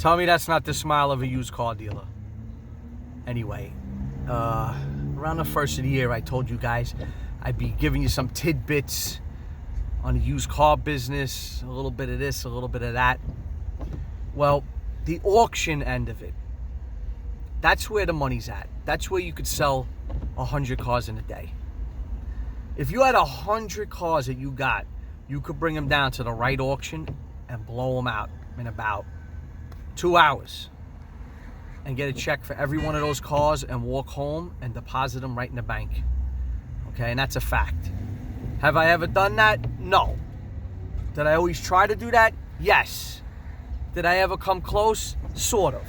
Tell me that's not the smile of a used car dealer. Anyway, around the first of the year, I told you guys I'd be giving you some tidbits on the used car business, a little bit of this, a little bit of that. Well, the auction end of it, that's where the money's at. That's where you could sell 100 cars in a day. If you had 100 cars that you got, you could bring them down to the right auction and blow them out in about 2 hours and get a check for every one of those cars and walk home and deposit them right in the bank. Okay, and that's a fact. Have I ever done that? No. Did I always try to do that? Yes. Did I ever come close? Sort of.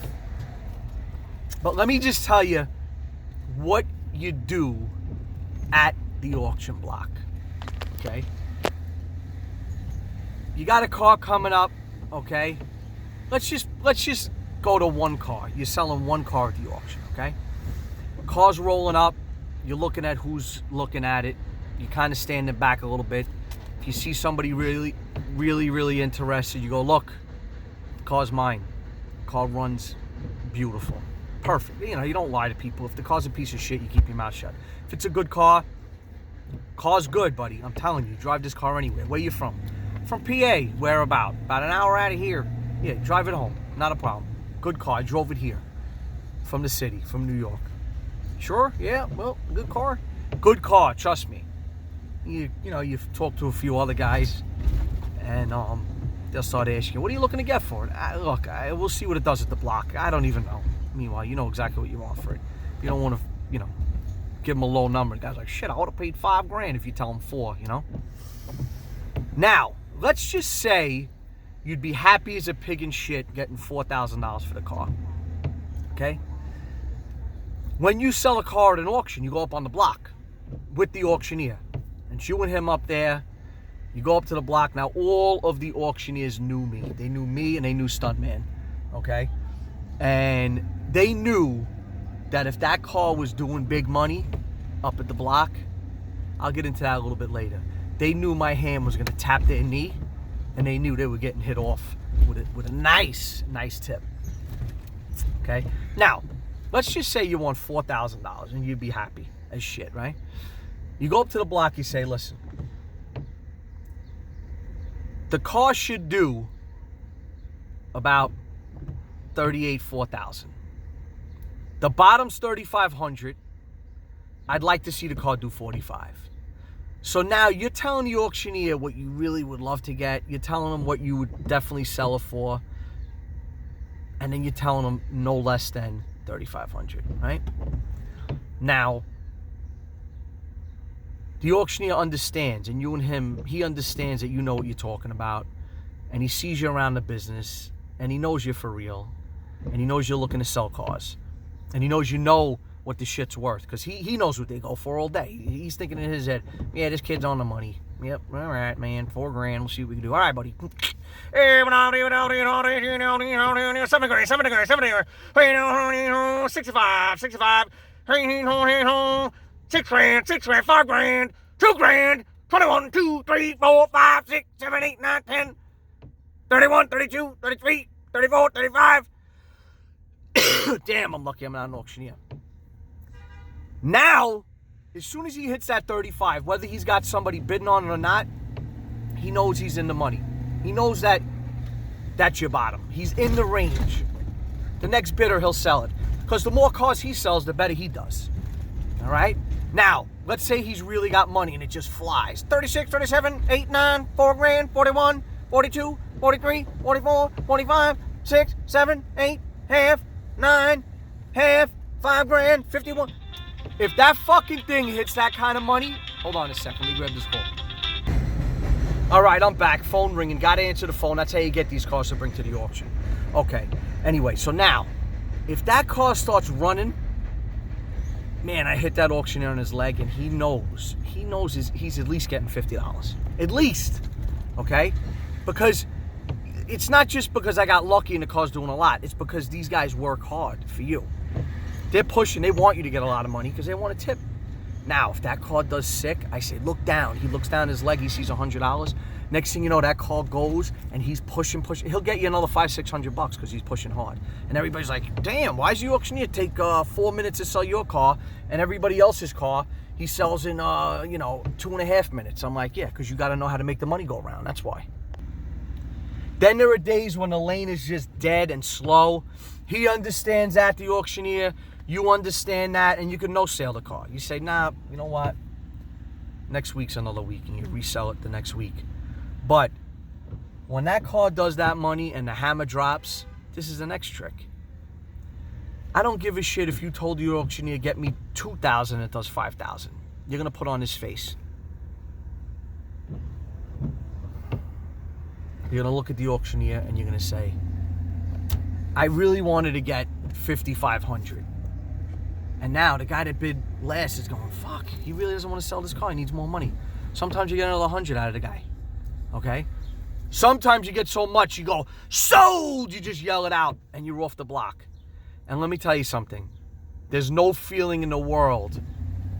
But let me just tell you what you do at the auction block. Okay? You got a car coming up, okay? Let's just go to one car. You're selling one car at the auction, okay? Car's rolling up. You're looking at who's looking at it. You're kind of standing back a little bit. If you see somebody really, really, really interested, you go, look, the car's mine. The car runs beautiful. Perfect. You know, you don't lie to people. If the car's a piece of shit, you keep your mouth shut. If it's a good car, car's good, buddy. I'm telling you, drive this car anywhere. Where you from? From PA. Where about? About an hour out of here. Yeah, drive it home. Not a problem. Good car. I drove it here. From the city, from New York. Sure? Yeah, well, good car. Good car, trust me. You know, you've talked to a few other guys, and they'll start asking you, what are you looking to get for it? Look, we'll see what it does at the block. I don't even know. Meanwhile, you know exactly what you want for it. You don't want to, you know, give them a low number. The guy's like, shit, I would have paid $5,000 if you tell him 4, you know? Now, let's just say you'd be happy as a pig in shit getting $4,000 for the car. Okay? When you sell a car at an auction, you go up on the block with the auctioneer. And you and him up there, you go up to the block. Now, all of the auctioneers knew me. They knew me and they knew Stuntman. Okay? And they knew that if that car was doing big money up at the block, I'll get into that a little bit later. They knew my hand was going to tap their knee, and they knew they were getting hit off with a nice tip. Okay? Now, let's just say you want $4,000 and you'd be happy as shit, right? You go up to the block, you say, listen, the car should do about $4,000. The bottom's $3,500. I'd like to see the car do $45,000. So now you're telling the auctioneer what you really would love to get. You're telling him what you would definitely sell it for. And then you're telling him no less than $3,500, right? Now, the auctioneer understands, and you and him, he understands that you know what you're talking about, and he sees you around the business, and he knows you're for real, and he knows you're looking to sell cars, and he knows you know what the shit's worth, because he knows what they go for all day. He's thinking in his head, yeah, this kid's on the money. Yep, all right, man, $4,000. We'll see what we can do. All right, buddy. $7,000, 65, 65. $6,000, $5,000, $2,000, 21, 2, 3, 4, 5, 6, 7, 8, 9, 10, 31, 32, 33, 34, 35. Damn, I'm lucky I'm not an auctioneer. Now, as soon as he hits that 35, whether he's got somebody bidding on it or not, he knows he's in the money. He knows that that's your bottom. He's in the range. The next bidder, he'll sell it. Because the more cars he sells, the better he does. All right? Now, let's say he's really got money and it just flies. 36, 37, 8, 9, $4,000, 41, 42, 43, 44, 45, 6, 7, 8, half, 9, half, $5,000, 51. If that fucking thing hits that kind of money, hold on a second, let me grab this call. All right, I'm back. Phone ringing. Got to answer the phone. That's how you get these cars to bring to the auction. Okay. Anyway, so now, if that car starts running, man, I hit that auctioneer on his leg, and he knows he's at least getting $50. At least. Okay? Because it's not just because I got lucky and the car's doing a lot. It's because these guys work hard for you. They're pushing. They want you to get a lot of money because they want a tip. Now, if that car does sick, I say, look down. He looks down his leg. He sees $100. Next thing you know, that car goes and he's pushing. He'll get you another $500-600 because he's pushing hard. And everybody's like, damn, why does the auctioneer take 4 minutes to sell your car and everybody else's car he sells in, 2.5 minutes? I'm like, yeah, because you got to know how to make the money go around. That's why. Then there are days when the lane is just dead and slow. He understands that, the auctioneer. You understand that, and you can no-sale the car. You say, nah, you know what? Next week's another week, and you resell it the next week. But when that car does that money and the hammer drops, this is the next trick. I don't give a shit if you told your auctioneer, get me 2,000 and it does 5,000. You're going to put on his face. You're going to look at the auctioneer and you're going to say, I really wanted to get 5,500. And now the guy that bid last is going, fuck, he really doesn't want to sell this car. He needs more money. Sometimes you get another 100 out of the guy. Okay? Sometimes you get so much, you go, sold! You just yell it out and you're off the block. And let me tell you something. There's no feeling in the world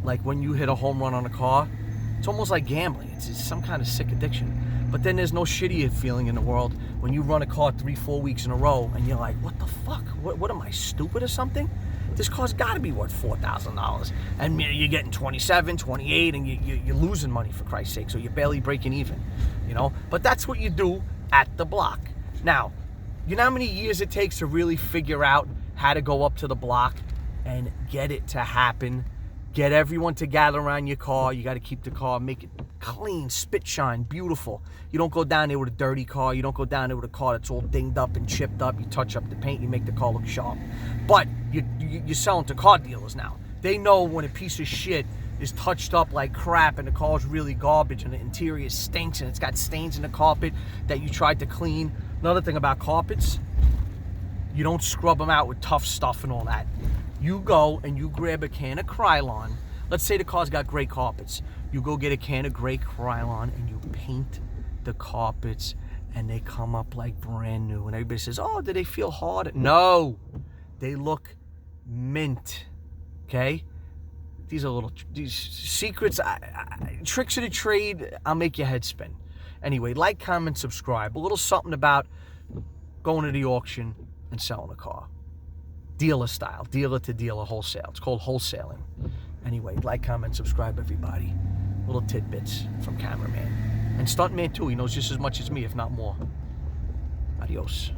like when you hit a home run on a car. It's almost like gambling. It's some kind of sick addiction. But then there's no shittier feeling in the world when you run a car 3-4 weeks in a row and you're like, what the fuck? What am I, stupid or something? This car's got to be worth $4,000. And you're getting 27, 28, and you're losing money, for Christ's sake. So you're barely breaking even, But that's what you do at the block. Now, you know how many years it takes to really figure out how to go up to the block and get it to happen? Get everyone to gather around your car. You got to keep the car, make it clean, spit shine, beautiful. You don't go down there with a dirty car. You don't go down there with a car that's all dinged up and chipped up. You touch up the paint, you make the car look sharp. But you're selling to car dealers now. They know when a piece of shit is touched up like crap and the car's really garbage and the interior stinks and it's got stains in the carpet that you tried to clean. Another thing about carpets, you don't scrub them out with tough stuff and all that. You go and you grab a can of Krylon. Let's say the car's got gray carpets. You go get a can of gray Krylon and you paint the carpets and they come up like brand new. And everybody says, oh, do they feel hard? No, they look mint, okay? These are these secrets, tricks of the trade. I'll make your head spin. Anyway, like, comment, subscribe. A little something about going to the auction and selling a car. Dealer style, dealer to dealer, wholesale. It's called wholesaling. Anyway, like, comment, subscribe, everybody. Little tidbits from cameraman. And stuntman too, he knows just as much as me, if not more. Adios.